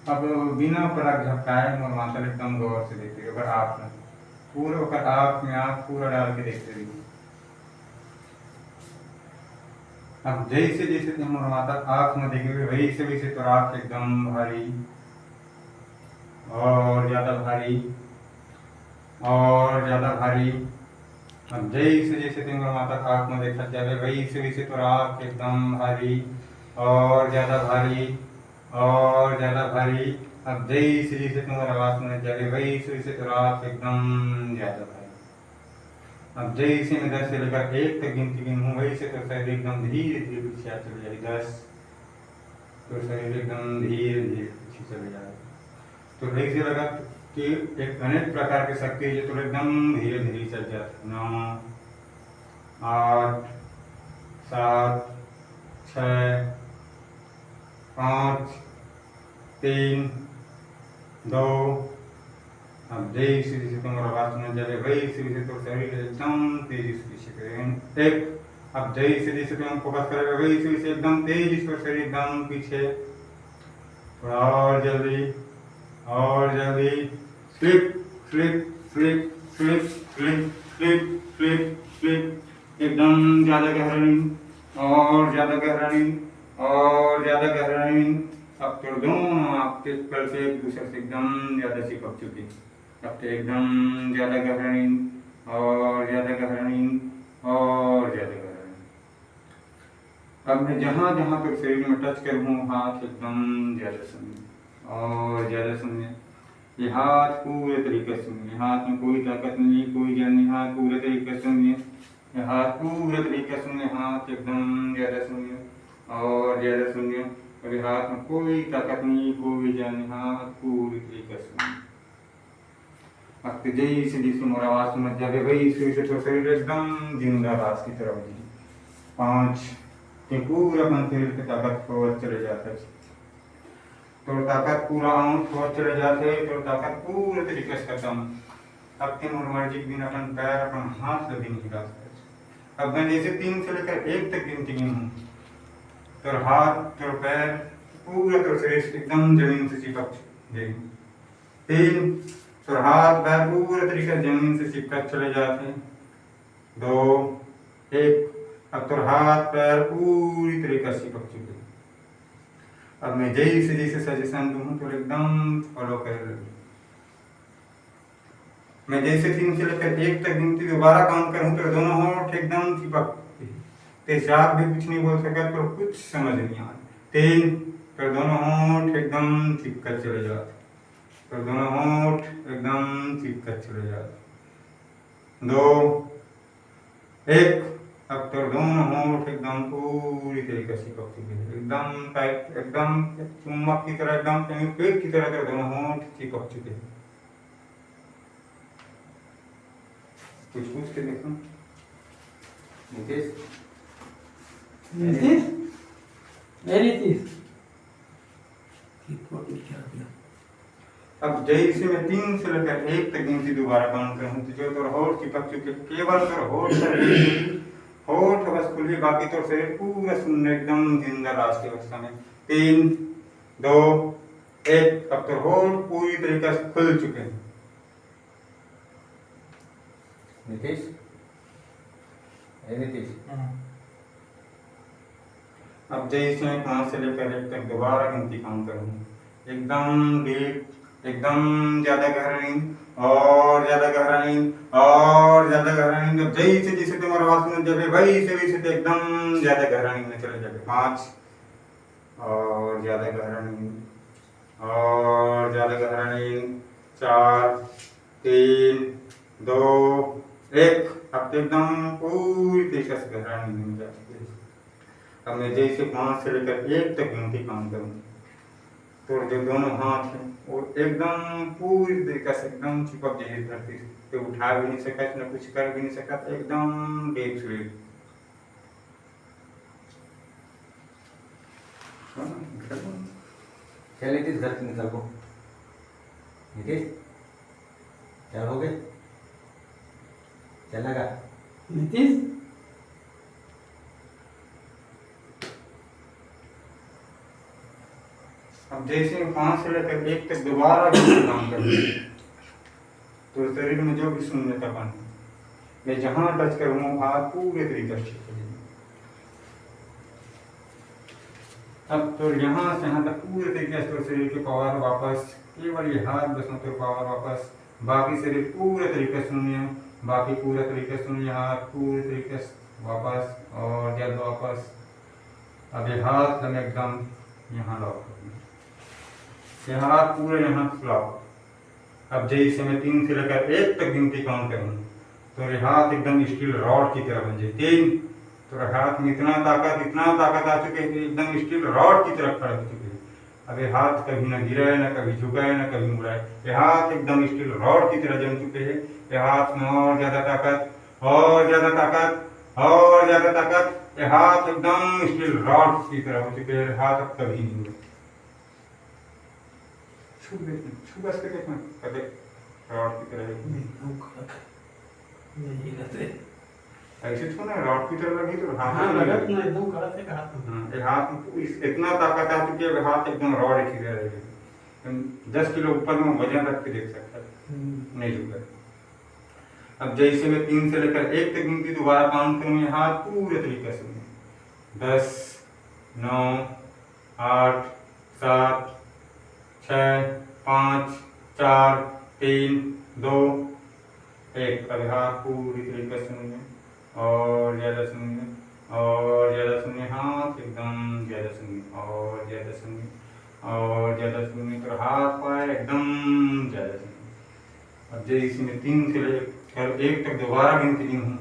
अब बिना पलक झपकाए मोर माता एकदम गौर से देखते रहिए। अगर आप पूरा ओकर आँख में आँख पूरा डाल के देखते रहिए। अब जैसे जैसे तुम मोर माता आँख में देखोगे वैसे वैसे तोर आँख एकदम भारी और ज़्यादा भारी और ज़्यादा भारी। अब जैसे जैसे तुम मोर माता आँख में देखत जाबे वैसे वैसे तोर आँख एकदम भारी और ज़्यादा भारी और ज़्यादा भारी। अब जैसे जैसे तुम्हारा आवाज़ सुनत जाबे वैसे वैसे तोर आँख एकदम ज़्यादा भारी। अब जैसे मैं 10 से लेकर 1 तक गिनती गिनूँ वैसे तो शरीर एकदम धीरे धीरे पीछे आ चले जाए। 10 तो शरीर एकदम धीरे धीरे पीछे चले जाए। तो ऐसे लगा कि एक अनेक प्रकार की शक्ति है जो तो एकदम धीरे धीरे चल जाती। 9 8 7 6 5 3 2। अब जैसे जैसे तुम्हारा आवाज सुनने जाए वैसे वैसे तो शरीर एकदम तेजी से पीछे करें। 1। अब जैसे जैसे तुम फोकस करोगे वैसे वैसे एकदम तेजी से शरीर एकदम पीछे। थोड़ा और जल्दी slip slip slip slip slip slip slip slip. एकदम ज़्यादा गहरा नींद और ज़्यादा गहरा नींद और ज़्यादा गहरा नींद। अब तो दोनों आपके कल से एक दूसरे से एकदम ज़्यादा चिपक चुकी। अब तो एकदम ज़्यादा गहरा नींद और ज़्यादा गहरा नींद और ज़्यादा गहरा नींद। अब मैं जहाँ जहाँ तक शरीर में टच करूँ हाथ एकदम ज़्यादा सुनिए और ज़्यादा सुनिए। ये हाथ पूरे तरीके से सुनिए। हाथ में कोई ताकत नहीं कोई जान नहीं। हाथ पूरे तरीके से सुनिए। ये हाथ पूरे तरीके से सुनिए। हाथ एकदम ज़्यादा सुनिए और ज़्यादा सुनिए। अभी हाथ में कोई ताकत नहीं कोई जान नहीं। हाथ पूरी तरीके से सुनिए। अब तो जैसे जैसे मोर आवाज़ सुनत जाबे वैसे वैसे तो शरीर एकदम जिंदा रास की तरफ जी। 5 के पूरा अपन शरीर के ताकत खोवत चले जाते। तो ताकत पूरा आउट खोवत चले जाते तो ताकत पूरे तरीके से खत्म। अब तुम और मर्जी के बिना अपन पैर अपन हाथ से भी नहीं हिला सकते। अब मैं जैसे 3 से लेकर 1 तक गिनती गिनूँ तो हाथ तो पैर पूरा तो शरीर एकदम जमीन से चिपक जाएगी। 3 तो हाथ पैर पूरे तरीके से जमीन से चिपक चले जाते। 2 1। अब तो हाथ पैर पूरी तरीके से चिपक चुके। अब मैं जैसे जैसे सजेशन दूँ तो एकदम फॉलो कर ले। मैं जैसे 3 से लेकर 1 तक गिनती दोबारा काउंट करूँ तो दोनों होंठ एकदम चिपक ते आप भी कुछ नहीं बोल सका तो कुछ समझ नहीं आ। 3 तो दोनों होंठ एकदम चिपक चले जाते। तो दोनों होंठ एकदम चिपक चले जाते। 2 1। अब तो दोनों होंठ एकदम पूरी तरीके से चिपक चुके हैं। एकदम टाइट एकदम चुम्बक की तरह एकदम पेट की तरह तो दोनों होंठ चिपक चुके हैं। कुछ पूछ के देखो नीतीश। नीतीश नीतीश क्या किया? अब जैसे मैं 3 से लेकर 1 तक गिनती दोबारा काउंट करूँ तो जो तो होठ चिपक चुके केवल तो होठ बस खुली बाकी तो शरीर पूरा शून्य एकदम जिंदा रास की अवस्था में। 3 2 1। अब तो होठ पूरी तरीके से खुल चुके हैं। नीतीश नीतीश। अब जैसे मैं 5 से लेकर 1 तक दोबारा गिनती काउंट करूँ एकदम डीप एकदम ज़्यादा गहरा नींद और ज़्यादा गहरा नींद और ज़्यादा गहरा नींद। अब जैसे जैसे तुम्हारा आवाज़ सुन जाए वैसे वैसे तो एकदम ज़्यादा गहरा नींद में चले जाए। 5 और ज़्यादा गहरा नींद और ज़्यादा गहरा नींद। 4 3 2 1। अब तो एकदम पूरी तरीके से गहरा नींद में जाते। अब मैं जैसे 5 से लेकर 1 तक गिनती काउंट करूँ तो जो दोनों हाथ हैं वो एकदम पूरी तरीके से एकदम चिपक जाए धरती से। तो उठा भी नहीं सका न कुछ कर भी नहीं सका एकदम डीप स्लीप। चल नीतीश घर से निकल को। नीतीश क्या हो गए? चलेगा नीतीश अब जैसे 5 से लेकर 1 तक दोबारा भी काम करेंगे तो शरीर में जो भी शून्यतापन है, मैं जहाँ टच करूँगा हाथ पूरे तरीके से ठीक हो जाएगा। अब तो यहाँ से यहाँ तक पूरे तरीके से तो शरीर की पावर वापस, केवल ये हाथ बस मतलब पावर वापस, बाकी शरीर पूरे तरीके से शून्य, बाकी पूरे तरीके से शून्य, हाथ पूरे तरीके से वापस और जल्द वापस। अब ये हाथ हम एकदम यहाँ लॉक करेंगे, ये हाथ पूरे यहाँ लॉक। अब जैसे मैं 3 से लेकर 1 तक गिनती काउंट करूँगा तो ये हाथ एकदम स्टील रॉड की तरह बन जाए। 3 तो हाथ में इतना ताकत आ चुकी है कि एकदम स्टील रॉड की तरह खड़ा हो चुके हैं। अब ये हाथ कभी न गिराए, न कभी झुकाए, न कभी मुड़ाए, ये हाथ एकदम स्टील रॉड की तरह जम चुके हैं। ये हाथ में और ज्यादा ताकत, और ज्यादा ताकत, और ज्यादा ताकत, ये हाथ एकदम स्टील रॉड की तरह हो चुके हैं। हाथ अब कभी नहीं मुड़े। छू बस के देखना कदे रॉड की तरह एकदम कड़क नहीं रहते। ऐसे छूना रॉड की तरह लगी तो हाथ हाँ में लगा लगे। ना एकदम कड़क है हाथ में। ये हाथ में इतना ताकत आ चुकी है, हाथ एकदम रॉड की तरह रहेगी। 10 किलो ऊपर में वजन रख के देख सकता है, नहीं झुका। अब जैसे मैं 3 से लेकर 1 तक गिनती दोबारा काउंट करूँगी, हाथ पूरे तरीके से 10, 9, 8, 7, 6, 5, 4, 3, 2, 1। अब हाथ पूरी तरीके से सुनिए और ज़्यादा सुनिए, और ज़्यादा सुनिए, हाथ एकदम ज़्यादा सुनिए, और ज़्यादा सुनिए, और ज़्यादा सुनिए, तो हाथ पाए एकदम ज़्यादा सुनिए। अब जैसे मैं 3 से लेकर 1 तक दोबारा गिनती गिनूँ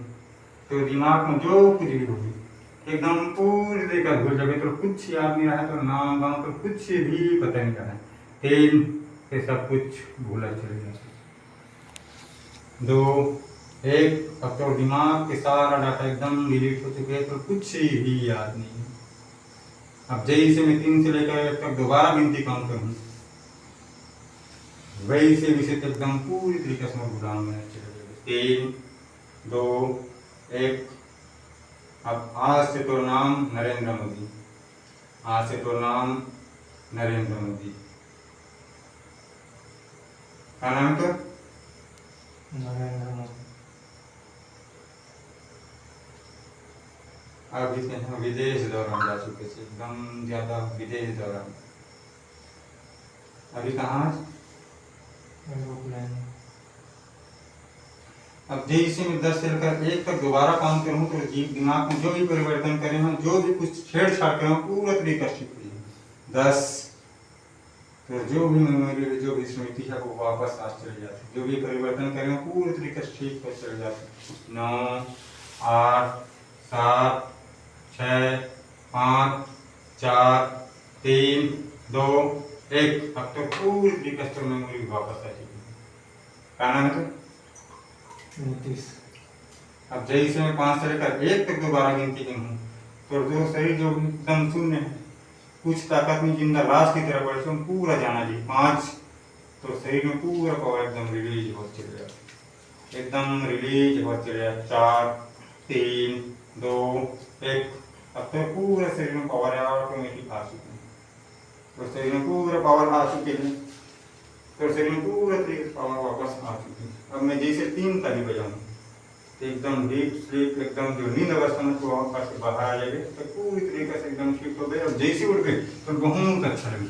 तो दिमाग में जो कुछ भी होगी एकदम पूरी तरीके भूल जाएगी। तो कुछ याद नहीं रहा, तो नाम गाँव तो कुछ भी पता नहीं रहा। 3 से सब कुछ भूला चले गया। 2, 1। अब तो दिमाग के सारा डाटा एकदम डिलीट हो चुके हैं, तो कुछ भी याद नहीं है। अब जैसे मैं 3 से लेकर 1 तक दोबारा गिनती काउंट करूँ वैसे विषय एकदम पूरी तरीके से मैं भुलाऊंगा। 3, 2, 1। अब आज से तो नाम नरेंद्र मोदी, आज से तो नाम नरेंद्र मोदी। क्या नाम है तो नरेंद्र मोदी। अभी से हम विदेश दौरान जा चुके थे, एकदम ज्यादा विदेश दौरान। अभी कहाँ? अब जैसे मैं 10 से लेकर 1 तक दोबारा काम करूँ तो दिमाग में जो भी परिवर्तन करे हैं, जो भी कुछ छेड़छाड़ करे हैं, पूरा तरीका सीख लीजिए। 10 तो जो भी मेमोरी, जो भी स्मृति है वो वापस आज चले जाती है। जो भी परिवर्तन करे हैं पूरे तरीके से ठीक हो चले जाते। 9, 8, 7, 6, 5, 4, 3, 2, 1। अब तो पूरी तरीके से मेमोरी वापस आ चुकी है। क्या नाम है? नीतीश। अब जैसे मैं 5 से लेकर 1 तक दोबारा गिनती गिनूँ तो जो शरीर जो एकदम शून्य है, कुछ ताकत में जिंदा लाश की तरह बढ़े, तो पूरा जाना जी। 5 तो शरीर में पूरा पावर एकदम रिलीज हो चले जाए, एकदम रिलीज हो चले जाए। 4, 3, 2, 1। अब तो पूरे शरीर में पावर ऑटोमेटिक आ चुकी है। तो शरीर में पूरा पावर आ चुके हैं, तो शरीर में पूरा तरीके से पावर वापस आ चुकी है। अब मैं जैसे 3 ताली बजाऊँ तो एकदम डीप स्लीप, एकदम जो नींद अवस्था में तो वापस बाहर आ जाएगी, तो पूरी तरीके से एकदम शिफ्ट हो गए। और जैसे उठ गए तो बहुत अच्छा लगे।